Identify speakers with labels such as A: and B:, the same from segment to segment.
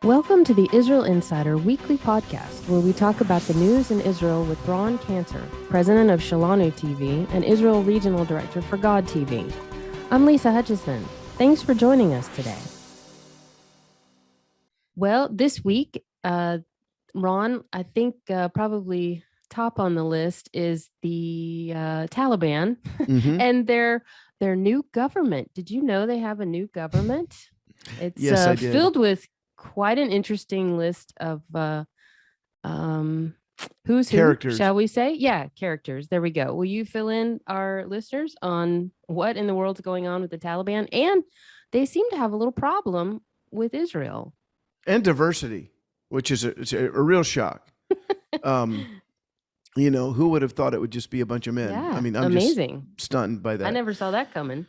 A: Welcome to the Israel Insider Weekly Podcast, where we talk about the news in Israel with Ron Cantor, president of Shalanu TV and Israel Regional Director for God TV. I'm Lisa Hutchison. Thanks for joining us today. Well, this week, Ron, I think probably top on the list is the Taliban and their new government. Did you know they have a new government? It's
B: Yes, I did.
A: filled with quite an interesting list of who's
B: Characters.
A: who, shall we say? Yeah, characters. There we go. Will you fill in our listeners on what in the world's going on with the Taliban? And they seem to have a little problem with Israel.
B: And diversity, which is a real shock. Who would have thought it would just be a bunch of men?
A: Yeah,
B: I mean, I'm
A: amazing.
B: just stunned by that.
A: I never saw that coming.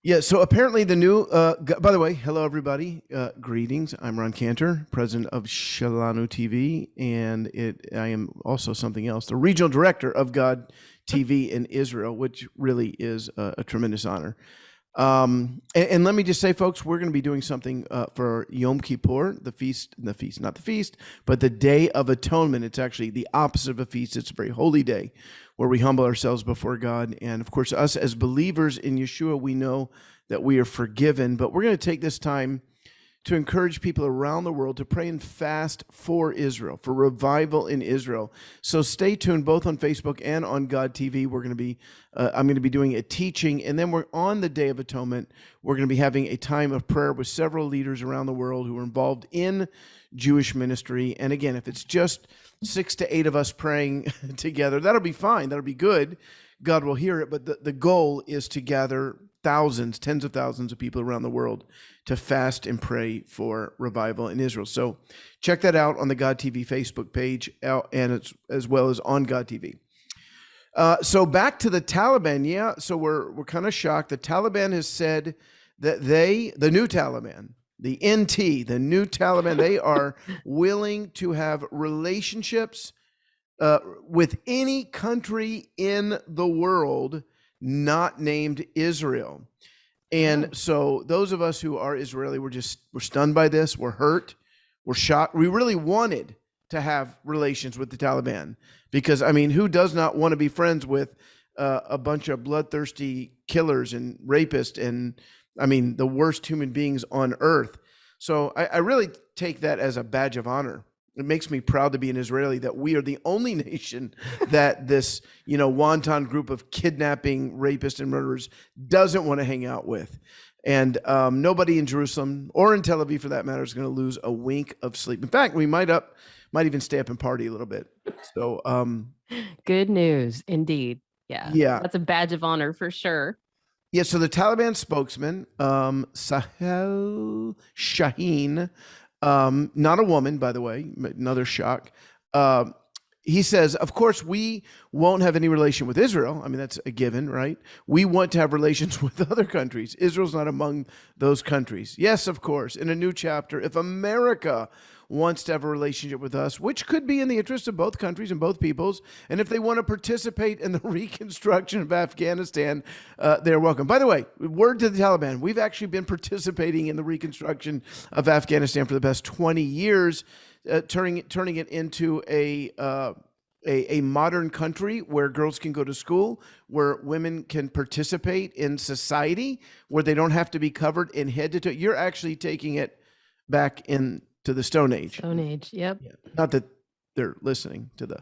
B: Yeah, so apparently the new, by the way, hello everybody, greetings. I'm Ron Cantor, president of Shalanu TV, and I am also something else, the regional director of God TV in Israel, which really is a tremendous honor. And let me just say, folks, we're going to be doing something for Yom Kippur, not the feast, but the Day of Atonement. It's actually the opposite of a feast. It's a very holy day where we humble ourselves before God. And of course, us as believers in Yeshua, we know that we are forgiven, but we're going to take this time to encourage people around the world to pray and fast for Israel, for revival in Israel. So stay tuned both on Facebook and on God TV. We're going to be, I'm going to be doing a teaching, and then we're on the Day of Atonement. We're going to be having a time of prayer with several leaders around the world who are involved in Jewish ministry. And again, if it's just 6 to 8 of us praying together, that'll be fine. That'll be good. God will hear it. But the goal is to gather thousands, tens of thousands of people around the world to fast and pray for revival in Israel. So check that out on the God TV Facebook page, and as well as on God TV. So back to the Taliban. Yeah, so we're kind of shocked. The Taliban has said that the new Taliban, the NT, the new Taliban, they are willing to have relationships with any country in the world not named Israel. And so those of us who are Israeli, we're stunned by this. We're hurt. We're shocked. We really wanted to have relations with the Taliban because, I mean, who does not want to be friends with a bunch of bloodthirsty killers and rapists and, I mean, the worst human beings on earth? So I really take that as a badge of honor. It makes me proud to be an Israeli that we are the only nation that this, wanton group of kidnapping, rapists, and murderers doesn't want to hang out with. And nobody in Jerusalem or in Tel Aviv, for that matter, is going to lose a wink of sleep. In fact, we might even stay up and party a little bit. So
A: good news, indeed. Yeah, that's a badge of honor for sure.
B: Yeah, so the Taliban spokesman, Sahel Shaheen, not a woman, by the way, another shock. He says, of course, we won't have any relation with Israel. I mean, that's a given, right? We want to have relations with other countries. Israel's not among those countries. Yes, of course, in a new chapter, if America wants to have a relationship with us, which could be in the interest of both countries and both peoples, and if they want to participate in the reconstruction of Afghanistan, they're welcome. By the way, word to the Taliban, we've actually been participating in the reconstruction of Afghanistan for the past 20 years, turning it into a modern country where girls can go to school, where women can participate in society, where they don't have to be covered in head to toe. You're actually taking it back into the Stone Age.
A: Stone Age, yep.
B: Yeah. Not that they're listening to the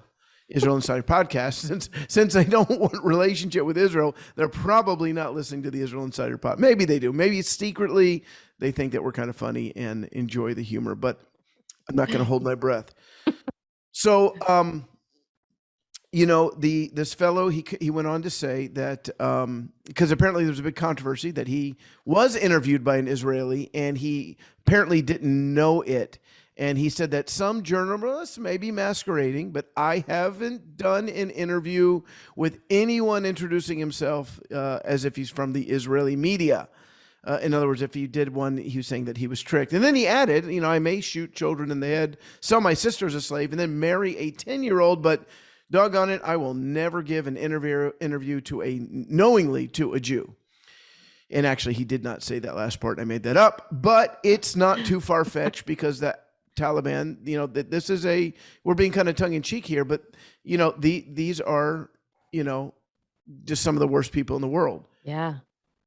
B: Israel Insider podcast. Since they don't want relationship with Israel, they're probably not listening to the Israel Insider pod. Maybe they do. Maybe secretly they think that we're kind of funny and enjoy the humor, but I'm not going to hold my breath. So, this fellow, he went on to say that because apparently there was a big controversy that he was interviewed by an Israeli and he apparently didn't know it. And he said that some journalists may be masquerading, but I haven't done an interview with anyone introducing himself as if he's from the Israeli media. In other words, if he did one, he was saying that he was tricked. And then he added, I may shoot children in the head, sell my sister as a slave, and then marry a 10-year-old, but doggone it, I will never give an interview knowingly to a Jew. And actually, he did not say that last part. I made that up, but it's not too far-fetched because that Taliban. That this is we're being kind of tongue in cheek here, but these are just some of the worst people in the world.
A: Yeah.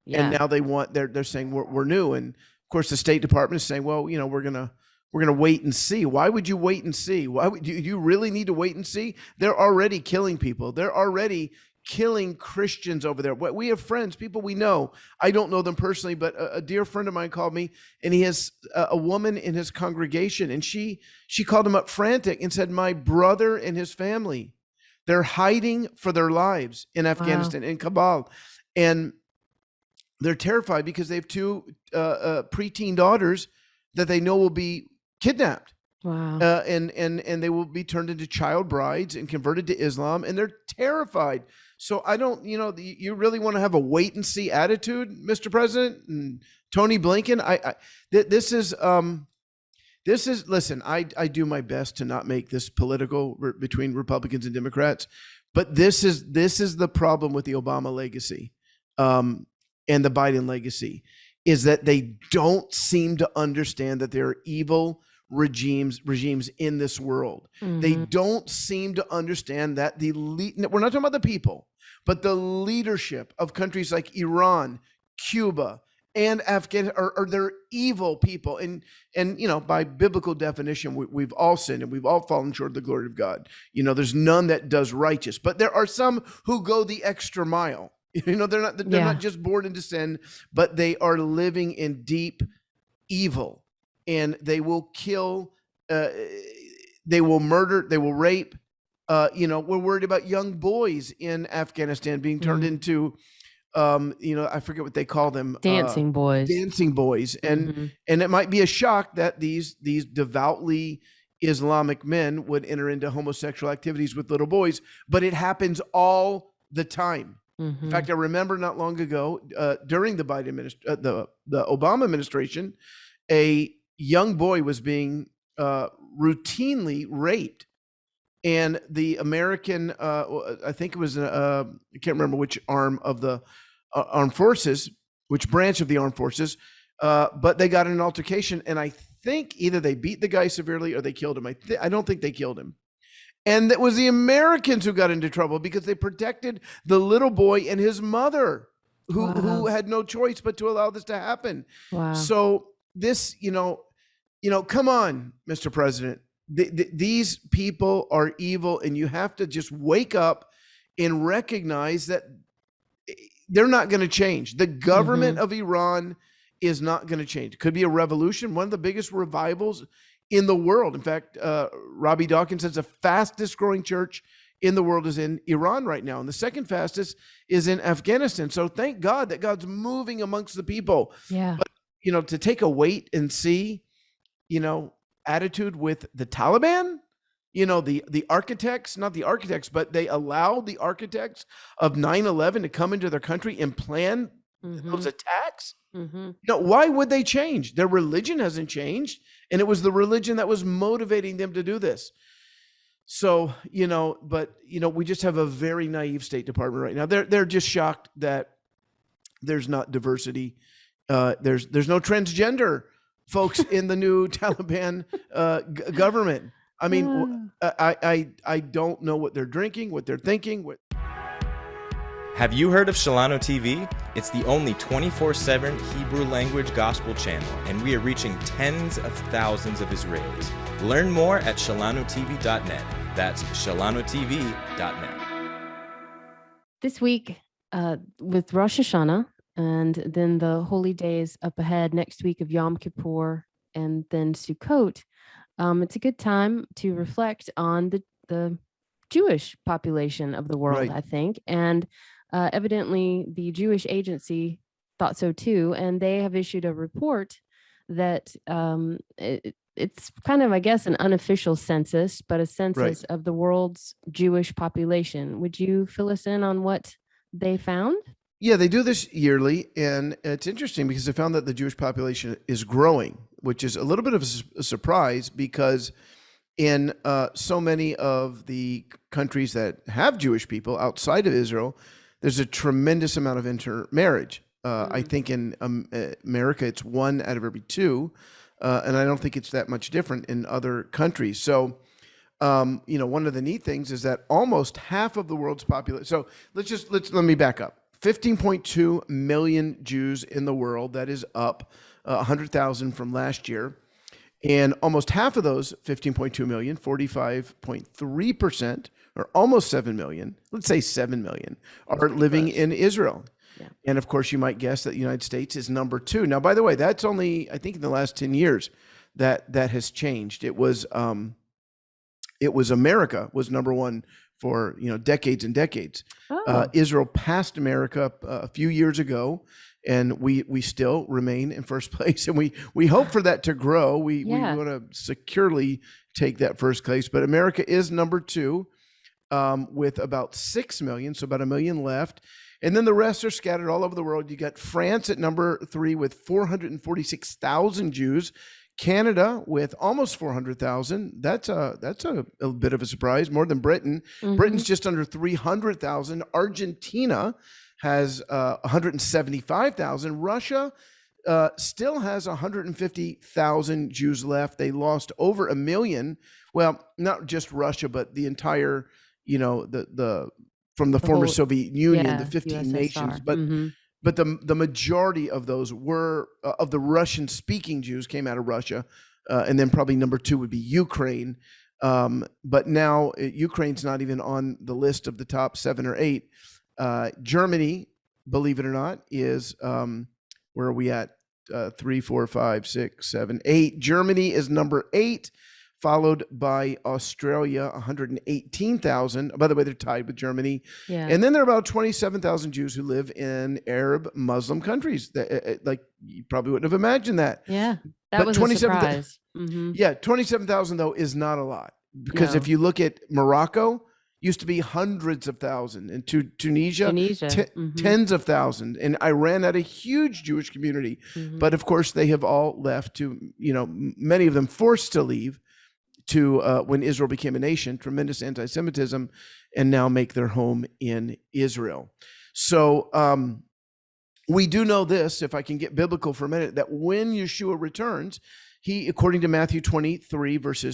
B: And now they're saying we're new, and of course the State Department is saying, well, we're gonna wait and see. Why would you wait and see? Why would you really need to wait and see? They're already killing people. They're already killing Christians over there. We have friends, people we know. I don't know them personally, but a dear friend of mine called me, and he has a woman in his congregation, and she called him up frantic and said, my brother and his family, they're hiding for their lives in Afghanistan, in Kabul, and they're terrified because they have two preteen daughters that they know will be kidnapped.
A: Wow.
B: And they will be turned into child brides and converted to Islam, and they're terrified. So I don't, you really want to have a wait and see attitude, Mr. President and Tony Blinken. Listen, I do my best to not make this political between Republicans and Democrats, but this is the problem with the Obama legacy. And the Biden legacy is that they don't seem to understand that there are evil regimes in this world. Mm-hmm. They don't seem to understand that we're not talking about the people, but the leadership of countries like Iran, Cuba, and Afghanistan are they're evil people. And by biblical definition, we've all sinned and we've all fallen short of the glory of God. There's none that does righteous, but there are some who go the extra mile. They're not just born into sin, but they are living in deep evil, and they will kill, they will murder, they will rape. We're worried about young boys in Afghanistan being turned into, I forget what they call them,
A: dancing boys,
B: and it might be a shock that these devoutly Islamic men would enter into homosexual activities with little boys, but it happens all the time. Mm-hmm. In fact, I remember not long ago, during the the Obama administration, a young boy was being routinely raped, and the American, I think it was, I can't remember which arm of the armed forces, which branch of the armed forces, but they got in an altercation, and I think either they beat the guy severely or they killed him. I don't think they killed him. And it was the Americans who got into trouble because they protected the little boy and his mother, who had no choice but to allow this to happen. Wow. So this, come on, Mr. President. These people are evil, and you have to just wake up and recognize that they're not going to change. The government of Iran is not going to change. It could be a revolution, one of the biggest revivals in the world. In fact, Robbie Dawkins says the fastest growing church in the world is in Iran right now, and the second fastest is in Afghanistan. So thank God that God's moving amongst the people. Yeah. But to take a wait and see, attitude with the Taliban, the architects, not the architects, but they allowed the architects of 9/11 to come into their country and plan those attacks. Why would they change? Their religion hasn't changed, and it was the religion that was motivating them to do this. So, we just have a very naive State Department right now. They're just shocked that there's not diversity. There's no transgender folks in the new Taliban government. I mean, I don't know what they're drinking, what they're thinking.
C: Have you heard of Shalano TV? It's the only 24/7 Hebrew language gospel channel, and we are reaching tens of thousands of Israelis. Learn more at shalanotv.net. That's shalanotv.net.
A: This week, with Rosh Hashanah, and then the holy days up ahead next week of Yom Kippur, and then Sukkot, it's a good time to reflect on the Jewish population of the world, right. I think. And evidently the Jewish Agency thought so too. And they have issued a report that it's kind of, I guess, an unofficial census, but a census right. of the world's Jewish population. Would you fill us in on what they found?
B: Yeah, they do this yearly, and it's interesting because they found that the Jewish population is growing, which is a little bit of a surprise because in so many of the countries that have Jewish people outside of Israel, there's a tremendous amount of intermarriage. I think in America, it's 1 out of every 2. and I don't think it's that much different in other countries. So, one of the neat things is that almost half of the world's population. So let me back up. 15.2 million Jews in the world. That is up 100,000 from last year. And almost half of those 15.2 million, 45.3%, or almost 7 million, let's say 7 million, are living in Israel. Yeah. And of course, you might guess that the United States is number 2. Now, by the way, that's only, I think, in the last 10 years that has changed. It was America was number 1 for decades and decades. Oh. Israel passed America a few years ago, and we still remain in first place, and we hope for that to grow. We want to securely take that first place, but America is number 2 with about 6 million, so about 1 million left. And then the rest are scattered all over the world. You got France at number 3 with 446,000 Jews. Canada with almost 400,000. That's a bit of a surprise, more than Britain. Mm-hmm. Britain's just under 300,000. Argentina has 175,000. Russia still has 150,000 Jews left. They lost over 1 million. Well, not just Russia, but the entire, from the former Soviet Union, the 15 USSR. Nations. But But the majority of those were of the Russian-speaking Jews came out of Russia, and then probably number 2 would be Ukraine. But now Ukraine's not even on the list of the top 7 or 8. Germany, believe it or not, is where are we at? 3, 4, 5, 6, 7, 8. Germany is number 8. Followed by Australia, 118,000. By the way, they're tied with Germany. Yeah. And then there are about 27,000 Jews who live in Arab Muslim countries. Like, you probably wouldn't have imagined that.
A: Yeah, that was a surprise. Mm-hmm.
B: Yeah, 27,000, though, is not a lot. Because if you look at Morocco, used to be hundreds of thousands. And Tunisia tens of thousands. And Iran had a huge Jewish community. Mm-hmm. But, of course, they have all left to, many of them forced to leave. To when Israel became a nation, tremendous anti-Semitism, and now make their home in Israel. So we do know this, if I can get biblical for a minute, that when Yeshua returns, he, according to Matthew 23, verse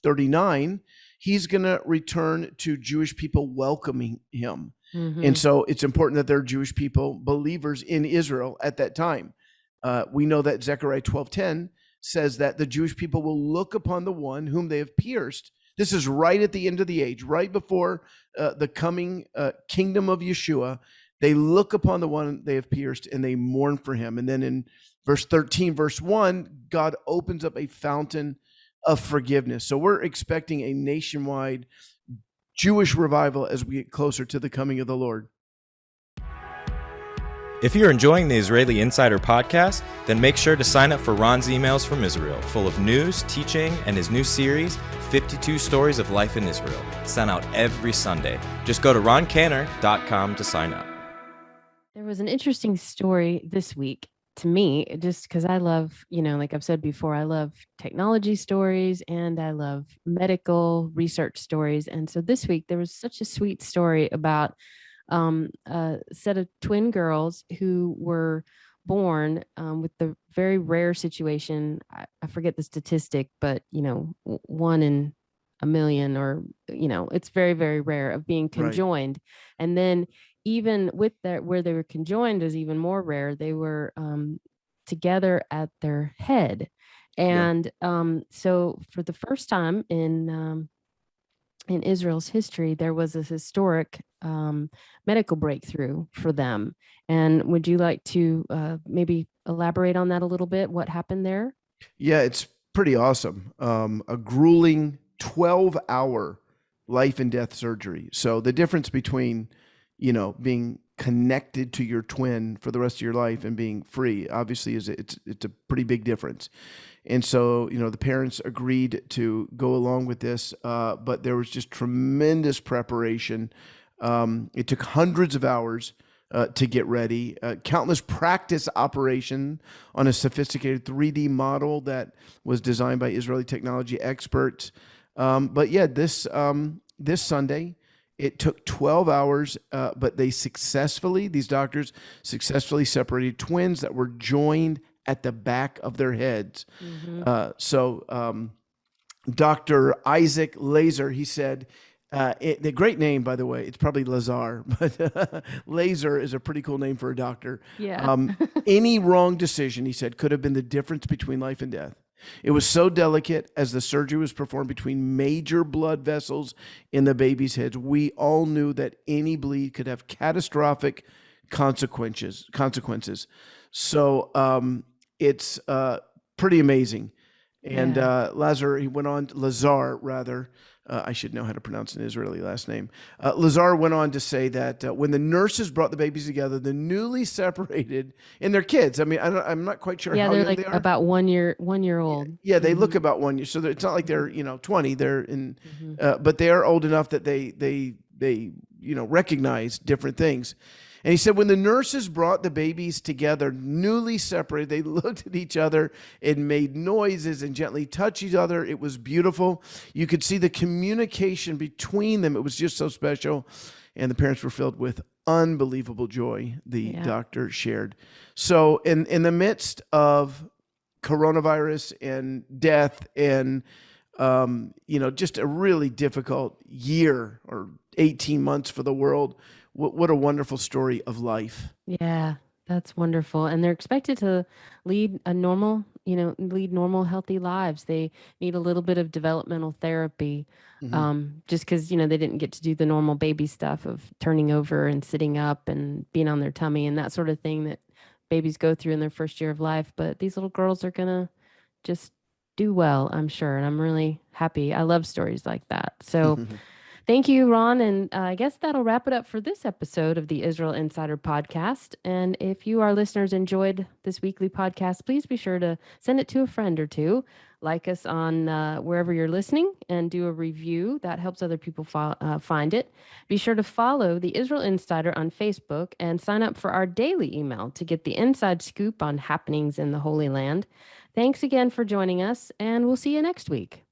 B: 39, he's going to return to Jewish people welcoming him. Mm-hmm. And so it's important that there are Jewish people, believers in Israel at that time. We know that Zechariah 12:10 says that the Jewish people will look upon the one whom they have pierced. This is right at the end of the age, right before the coming kingdom of Yeshua. They look upon the one they have pierced and they mourn for him. And then in verse 13, verse 1, God opens up a fountain of forgiveness. So we're expecting a nationwide Jewish revival as we get closer to the coming of the Lord.
C: If you're enjoying the Israeli Insider podcast, then make sure to sign up for Ron's emails from Israel, full of news, teaching, and his new series, 52 Stories of Life in Israel, sent out every Sunday. Just go to roncanner.com to sign up.
A: There was an interesting story this week to me, just because I love, like I've said before, I love technology stories and I love medical research stories. And so this week there was such a sweet story about a set of twin girls who were born with the very rare situation. I forget the statistic, but 1 in a million, or it's very, very rare, of being conjoined. Right. And then even with that, where they were conjoined is even more rare. They were together at their head, and so for the first time in Israel's history, there was a historic medical breakthrough for them. And would you like to maybe elaborate on that a little bit? What happened there?
B: Yeah, it's pretty awesome. A grueling 12-hour life and death surgery. So the difference between, being connected to your twin for the rest of your life and being free, obviously, it's a pretty big difference. And so, the parents agreed to go along with this, but there was just tremendous preparation. It took hundreds of hours to get ready, countless practice operation on a sophisticated 3D model that was designed by Israeli technology experts. But yeah, this Sunday, it took 12 hours, but these doctors successfully separated twins that were joined at the back of their heads.
A: Mm-hmm.
B: Dr. Isaac Laser, he said, the great name, by the way, it's probably Lazar, but Laser is a pretty cool name for a doctor.
A: Yeah.
B: Any wrong decision, he said, could have been the difference between life and death. It was so delicate as the surgery was performed between major blood vessels in the baby's heads. We all knew that any bleed could have catastrophic consequences. So it's pretty amazing. And Lazar went on I should know how to pronounce an Israeli last name. Lazar went on to say that when the nurses brought the babies together, the newly separated and their kids. I mean, I'm not quite sure how
A: they're
B: young
A: like
B: they are.
A: about 1 year old.
B: Yeah, they look about 1 year, so it's not like they're 20. They're in,
A: Mm-hmm.
B: but they are old enough that they recognize different things. And he said when the nurses brought the babies together, newly separated, they looked at each other and made noises and gently touched each other. It was beautiful. You could see the communication between them. It was just so special. And the parents were filled with unbelievable joy, the doctor shared. So in the midst of coronavirus and death and just a really difficult year or 18 months for the world, what a wonderful story of life.
A: Yeah, that's wonderful. And they're expected to lead normal, healthy lives. They need a little bit of developmental therapy, just because, they didn't get to do the normal baby stuff of turning over and sitting up and being on their tummy and that sort of thing that babies go through in their first year of life. But these little girls are going to just do well, I'm sure. And I'm really happy. I love stories like that. So thank you, Ron. And I guess that'll wrap it up for this episode of the Israel Insider Podcast. And if you, our listeners, enjoyed this weekly podcast, please be sure to send it to a friend or two. Like us on wherever you're listening and do a review. That helps other people find it. Be sure to follow the Israel Insider on Facebook and sign up for our daily email to get the inside scoop on happenings in the Holy Land. Thanks again for joining us, and we'll see you next week.